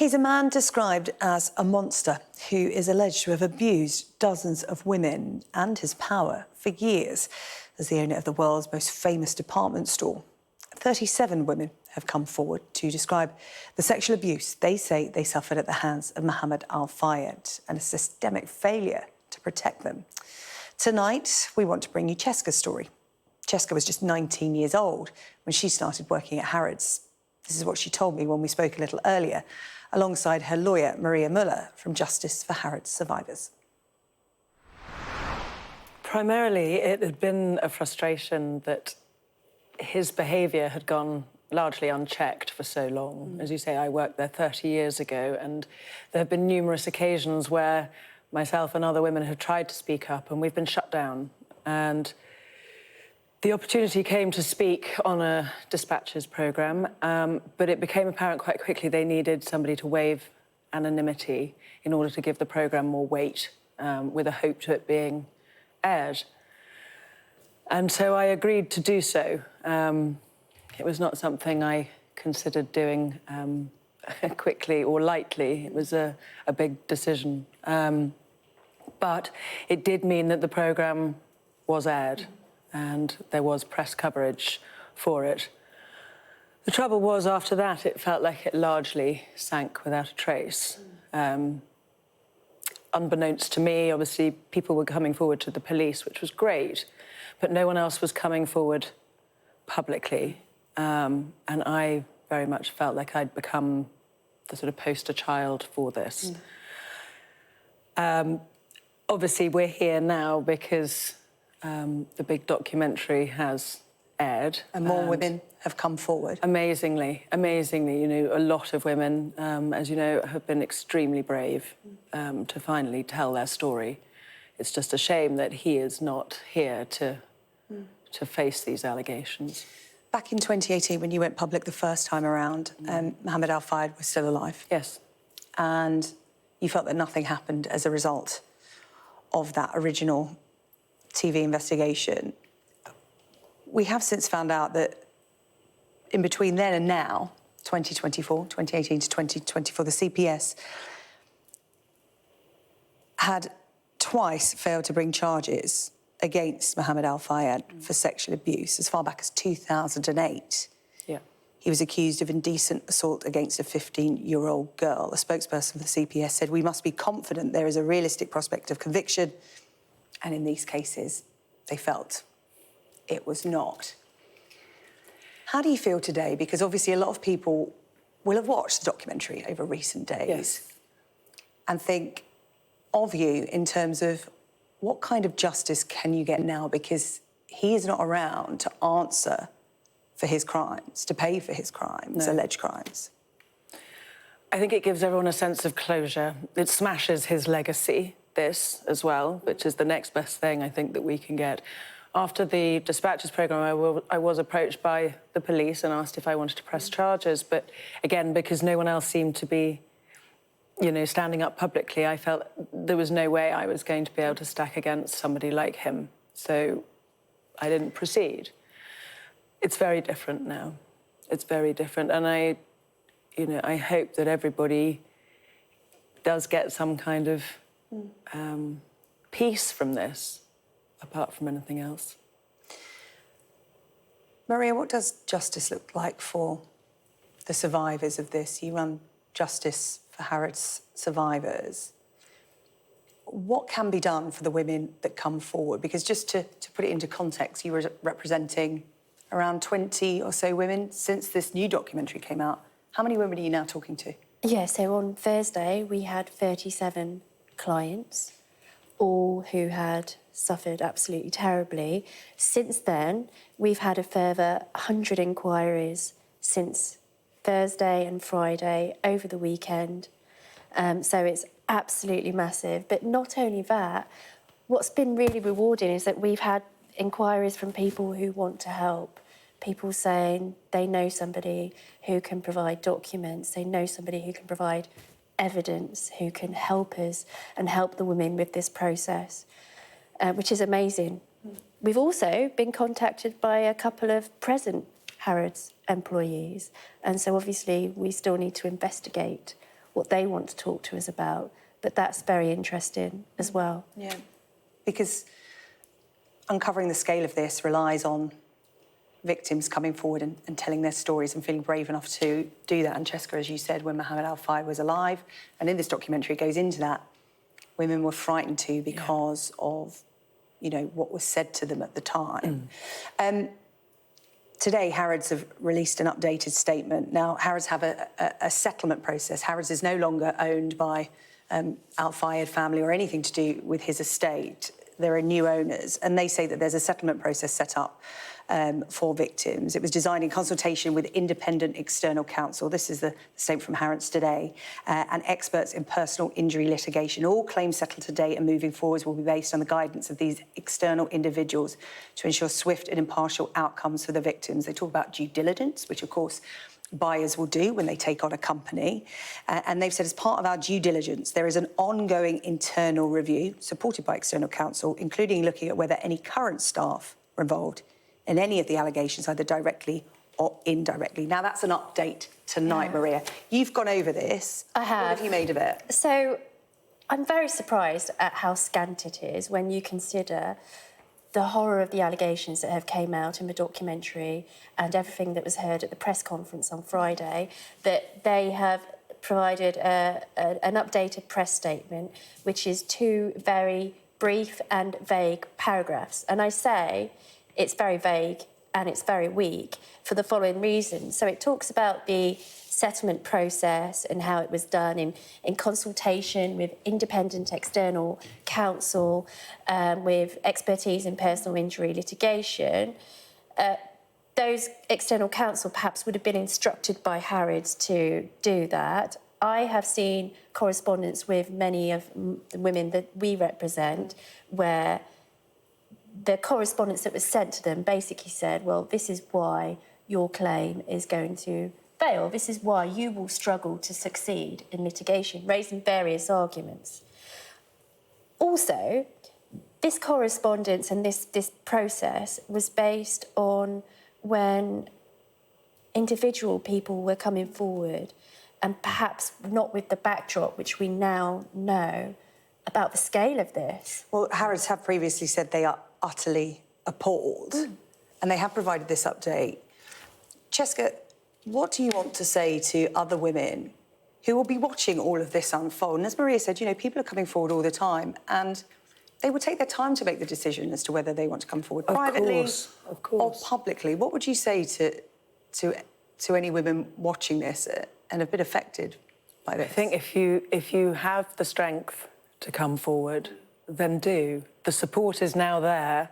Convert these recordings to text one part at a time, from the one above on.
He's a man described as a monster who is alleged to have abused dozens of women and his power for years as the owner of the world's most famous department store. 37 women have come forward to describe the sexual abuse they say they suffered at the hands of Mohamed Al Fayed and a systemic failure to protect them. Tonight, we want to bring you Cheska's story. Cheska was just 19 years old when she started working at Harrods. This is what she told me when we spoke a little earlier, alongside her lawyer, Maria Muller, from Justice for Harrods Survivors. Primarily, it had been a frustration that his behaviour had gone largely unchecked for so long. As you say, I worked there 30 years ago, and there have been numerous occasions where myself and other women have tried to speak up, and we've been shut down. And the opportunity came to speak on a dispatches programme, but it became apparent quite quickly they needed somebody to waive anonymity in order to give the programme more weight, with a hope to it being aired. And so I agreed to do so. It was not something I considered doing quickly or lightly. It was a big decision. But it did mean that the programme was aired, and there was press coverage for it. The trouble was, after that, it felt like it largely sank without a trace. Unbeknownst to me, obviously, people were coming forward to the police, which was great, but no one else was coming forward publicly. And I very much felt like I'd become the sort of poster child for this. Obviously, we're here now because the big documentary has aired. And more women have come forward. Amazingly, you know, a lot of women, as you know, have been extremely brave to finally tell their story. It's just a shame that he is not here to face these allegations. Back in 2018, when you went public the first time around, Mohamed Al Fayed was still alive. Yes. And you felt that nothing happened as a result of that original TV investigation. We have since found out that in between then and now, 2018 to 2024, the CPS had twice failed to bring charges against Mohamed Al Fayed for sexual abuse as far back as 2008. Yeah. He was accused of indecent assault against a 15-year-old girl. A spokesperson for the CPS said, "We must be confident there is a realistic prospect of conviction." And in these cases, they felt it was not. How do you feel today? Because obviously a lot of people will have watched the documentary over recent days. Yes. And think of you in terms of what kind of justice can you get now? Because he is not around to answer for his crimes, to pay for his crimes, alleged crimes. I think it gives everyone a sense of closure. It smashes his legacy, this as well, which is the next best thing I think that we can get. After the dispatches programme, I was approached by the police and asked if I wanted to press charges, but again, because no one else seemed to be, you know, standing up publicly, I felt there was no way I was going to be able to stack against somebody like him. So I didn't proceed. It's very different now. It's very different. And I hope that everybody does get some kind of peace from this, apart from anything else. Maria, what does justice look like for the survivors of this? You run Justice for Harrods Survivors. What can be done for the women that come forward? Because just to put it into context, you were representing around 20 or so women since this new documentary came out. How many women are you now talking to? Yeah, so on Thursday we had 37 clients, all who had suffered absolutely terribly. Since then, we've had a further 100 inquiries since Thursday and Friday over the weekend. So it's absolutely massive. But not only that, what's been really rewarding is that we've had inquiries from people who want to help. People saying they know somebody who can provide documents, they know somebody who can provide evidence, who can help us and help the women with this process, which is amazing. We've also been contacted by a couple of present Harrods employees, and so obviously we still need to investigate what they want to talk to us about. But that's very interesting as well. Yeah, because uncovering the scale of this relies on victims coming forward and telling their stories and feeling brave enough to do that. And Cheska, as you said, when Mohamed Al Fayed was alive, and in this documentary it goes into that, women were frightened too because of, you know, what was said to them at the time. Today, Harrods have released an updated statement. Now, Harrods have a settlement process. Harrods is no longer owned by Al Fayed family or anything to do with his estate. There are new owners, and they say that there's a settlement process set up for victims. It was designed in consultation with independent external counsel. This is the statement from Harrods today, and experts in personal injury litigation. All claims settled today and moving forwards will be based on the guidance of these external individuals to ensure swift and impartial outcomes for the victims. They talk about due diligence, which of course buyers will do when they take on a company. And they've said as part of our due diligence, there is an ongoing internal review supported by external counsel, including looking at whether any current staff were involved in any of the allegations, either directly or indirectly. Now, that's an update tonight, Maria. You've gone over this. I have. What have you made of it? So I'm very surprised at how scant it is when you consider the horror of the allegations that have came out in the documentary and everything that was heard at the press conference on Friday, that they have provided an updated press statement, which is 2 very brief and vague paragraphs. And I say it's very vague and it's very weak for the following reasons. So it talks about the settlement process and how it was done in consultation with independent external counsel, with expertise in personal injury litigation. Those external counsel perhaps would have been instructed by Harrods to do that. I have seen correspondence with many of the women that we represent where the correspondence that was sent to them basically said, well, this is why your claim is going to fail. This is why you will struggle to succeed in litigation, raising various arguments. Also, this correspondence and this process was based on when individual people were coming forward and perhaps not with the backdrop which we now know about the scale of this. Well, Harrods have previously said they are utterly appalled, and they have provided this update. Cheska, what do you want to say to other women who will be watching all of this unfold? And as Maria said, you know, people are coming forward all the time, and they will take their time to make the decision as to whether they want to come forward privately or publicly. What would you say to any women watching this and have been affected by this? I think if you have the strength to come forward, then do. The support is now there.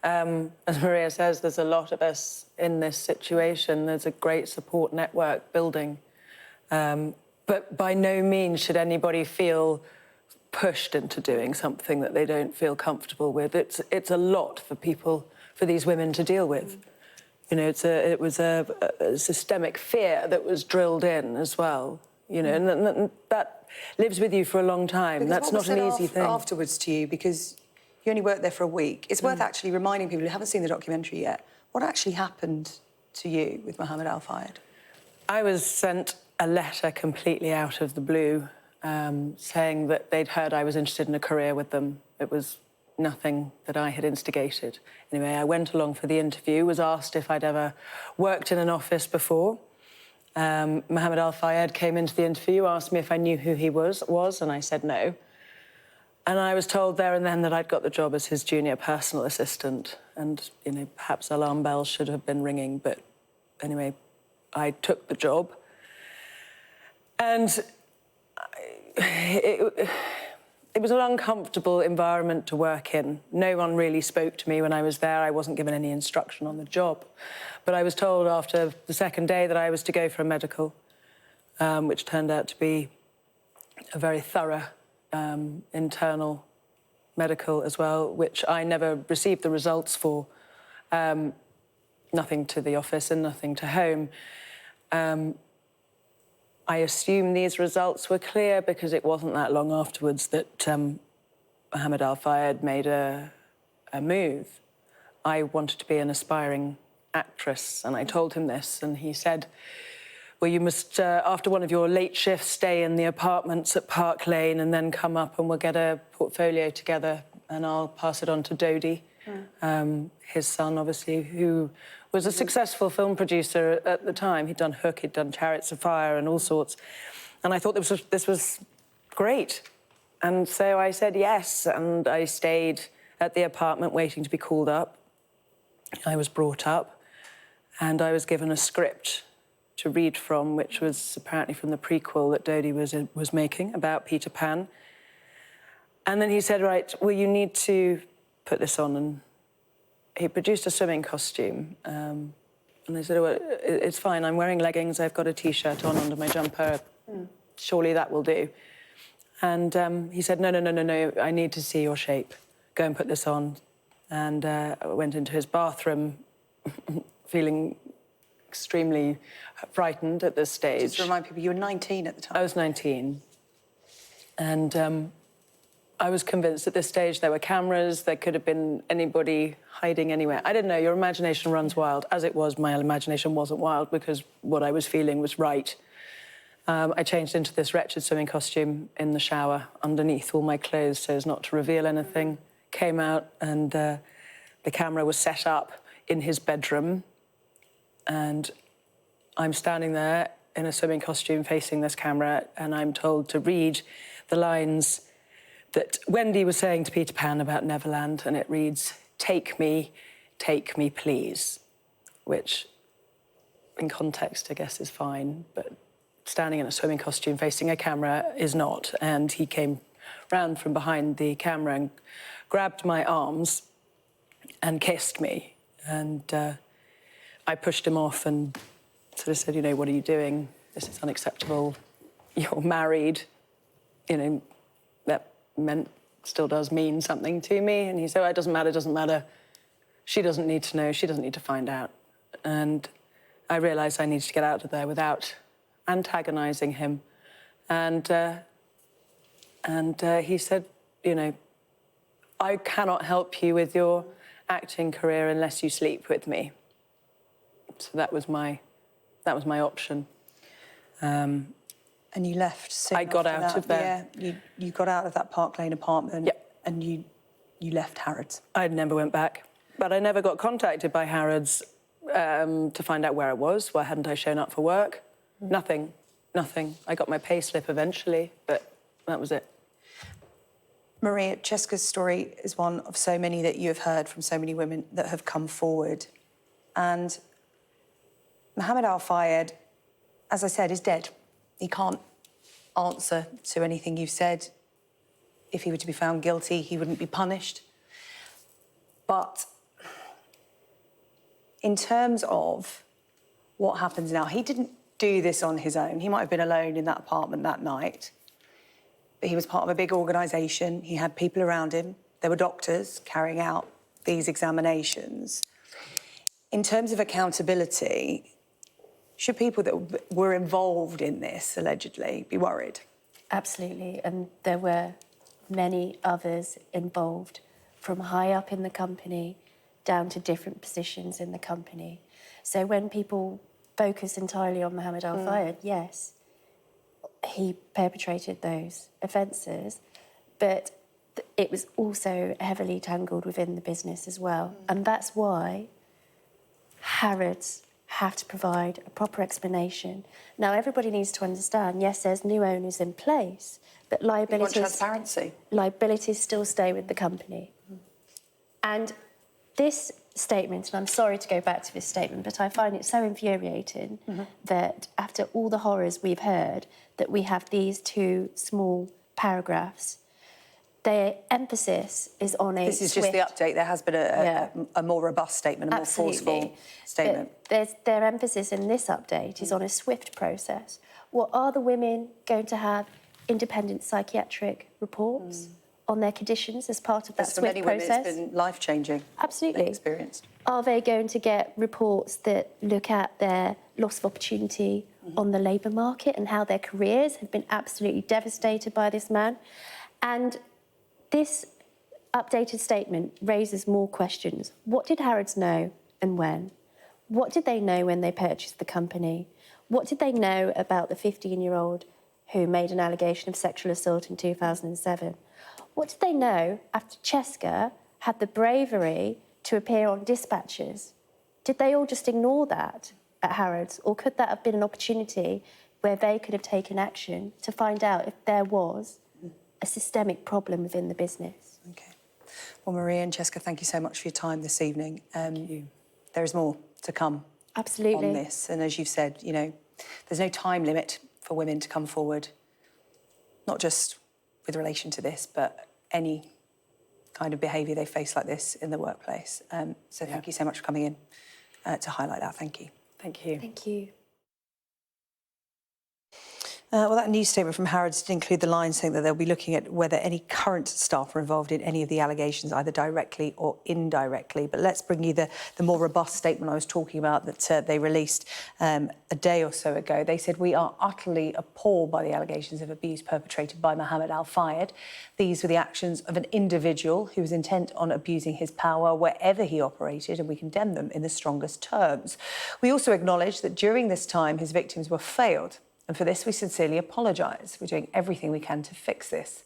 As Maria says, there's a lot of us in this situation. There's a great support network building. But by no means should anybody feel pushed into doing something that they don't feel comfortable with. It's a lot for people, for these women to deal with. You know, it was a systemic fear that was drilled in as well. You know, and that lives with you for a long time. Because that's not an easy thing. Afterwards to you, because you only worked there for a week, it's worth actually reminding people who haven't seen the documentary yet what actually happened to you with Mohamed Al Fayed. I was sent a letter completely out of the blue saying that they'd heard I was interested in a career with them. It was nothing that I had instigated. Anyway, I went along for the interview, was asked if I'd ever worked in an office before. Mohamed Al Fayed came into the interview, asked me if I knew who he was, and I said no. And I was told there and then that I'd got the job as his junior personal assistant. And, you know, perhaps alarm bells should have been ringing, but anyway, I took the job. And it was an uncomfortable environment to work in. No one really spoke to me when I was there. I wasn't given any instruction on the job. But I was told after the second day that I was to go for a medical, which turned out to be a very thorough internal medical as well, which I never received the results for. Nothing to the office and nothing to home. I assume these results were clear because it wasn't that long afterwards that Mohamed Al Fayed made a move. I wanted to be an aspiring actress, and I told him this, and he said, where you must, after one of your late shifts, stay in the apartments at Park Lane and then come up and we'll get a portfolio together and I'll pass it on to Dodie, his son, obviously, who was a successful film producer at the time. He'd done Hook, he'd done Chariots of Fire and all sorts. And I thought this was great. And so I said yes, and I stayed at the apartment waiting to be called up. I was brought up and I was given a script to read from, which was apparently from the prequel that Dodie was making about Peter Pan. And then he said, right, well, you need to put this on. And he produced a swimming costume. And I said, well, it's fine, I'm wearing leggings, I've got a T-shirt on under my jumper. Surely that will do. And he said, no, I need to see your shape. Go and put this on. And I went into his bathroom feeling extremely frightened at this stage. Just to remind people, you were 19 at the time. I was 19. And I was convinced at this stage there were cameras, there could have been anybody hiding anywhere. I didn't know, your imagination runs wild. As it was, my imagination wasn't wild because what I was feeling was right. I changed into this wretched swimming costume in the shower underneath all my clothes so as not to reveal anything. Came out and the camera was set up in his bedroom and I'm standing there in a swimming costume facing this camera and I'm told to read the lines that Wendy was saying to Peter Pan about Neverland, and it reads, take me, please, which in context I guess is fine, but standing in a swimming costume facing a camera is not. And he came round from behind the camera and grabbed my arms and kissed me. And I pushed him off and sort of said, you know, what are you doing? This is unacceptable. You're married. You know, that still does mean something to me. And he said, well, it doesn't matter. She doesn't need to know, she doesn't need to find out. And I realised I needed to get out of there without antagonising him. And he said, you know, I cannot help you with your acting career unless you sleep with me. So that was my option. And you left soon I got after out that. of there. Yeah, you got out of that Park Lane apartment. Yep. And you left Harrods. I never went back. But I never got contacted by Harrods to find out where I was. Why hadn't I shown up for work? Nothing. I got my pay slip eventually, but that was it. Maria, Cheska's story is one of so many that you have heard from so many women that have come forward. And Mohamed Al Fayed, as I said, is dead. He can't answer to anything you've said. If he were to be found guilty, he wouldn't be punished. But in terms of what happens now, he didn't do this on his own. He might have been alone in that apartment that night, but he was part of a big organisation. He had people around him. There were doctors carrying out these examinations. In terms of accountability, should people that were involved in this, allegedly, be worried? Absolutely, and there were many others involved, from high up in the company down to different positions in the company. So when people focus entirely on Mohamed Al Fayed, yes, he perpetrated those offences, but it was also heavily tangled within the business as well. And that's why Harrods have to provide a proper explanation. Now, everybody needs to understand, yes, there's new owners in place, but liabilities... You want transparency. Liabilities still stay with the company. And this statement, and I'm sorry to go back to this statement, but I find it so infuriating that after all the horrors we've heard, that we have these two small paragraphs. Their emphasis is on a This is just the update. There has been a more robust statement, a more forceful statement. But their emphasis in this update is on a swift process. What are the women going to have independent psychiatric reports on their conditions as part of that swift process? For many women, it's been life-changing. Absolutely. Experienced. Are they going to get reports that look at their loss of opportunity on the labour market and how their careers have been absolutely devastated by this man? And this updated statement raises more questions. What did Harrods know and when? What did they know when they purchased the company? What did they know about the 15-year-old who made an allegation of sexual assault in 2007? What did they know after Cheska had the bravery to appear on dispatches? Did they all just ignore that at Harrods, or could that have been an opportunity where they could have taken action to find out if there was a systemic problem within the business? OK. Well, Maria and Cheska, thank you so much for your time this evening. Thank you. There is more to come Absolutely. on this. And as you've said, you know, there's no time limit for women to come forward, not just with relation to this, but any kind of behaviour they face like this in the workplace. So thank you so much for coming in to highlight that. Thank you. Thank you. Thank you. Well, that news statement from Harrods did include the line saying that they'll be looking at whether any current staff are involved in any of the allegations, either directly or indirectly. But let's bring you the more robust statement I was talking about that they released a day or so ago. They said, "We are utterly appalled by the allegations of abuse perpetrated by Mohamed Al Fayed. These were the actions of an individual who was intent on abusing his power wherever he operated, and we condemn them in the strongest terms. We also acknowledge that during this time his victims were failed. And for this, we sincerely apologise. We're doing everything we can to fix this.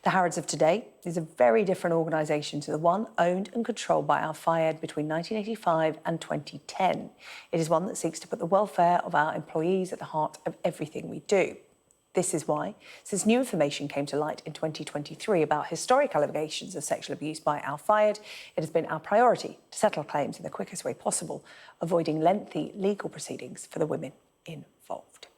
The Harrods of today is a very different organisation to the one owned and controlled by Al Fayed between 1985 and 2010. It is one that seeks to put the welfare of our employees at the heart of everything we do. This is why, since new information came to light in 2023 about historic allegations of sexual abuse by Al Fayed, it has been our priority to settle claims in the quickest way possible, avoiding lengthy legal proceedings for the women involved."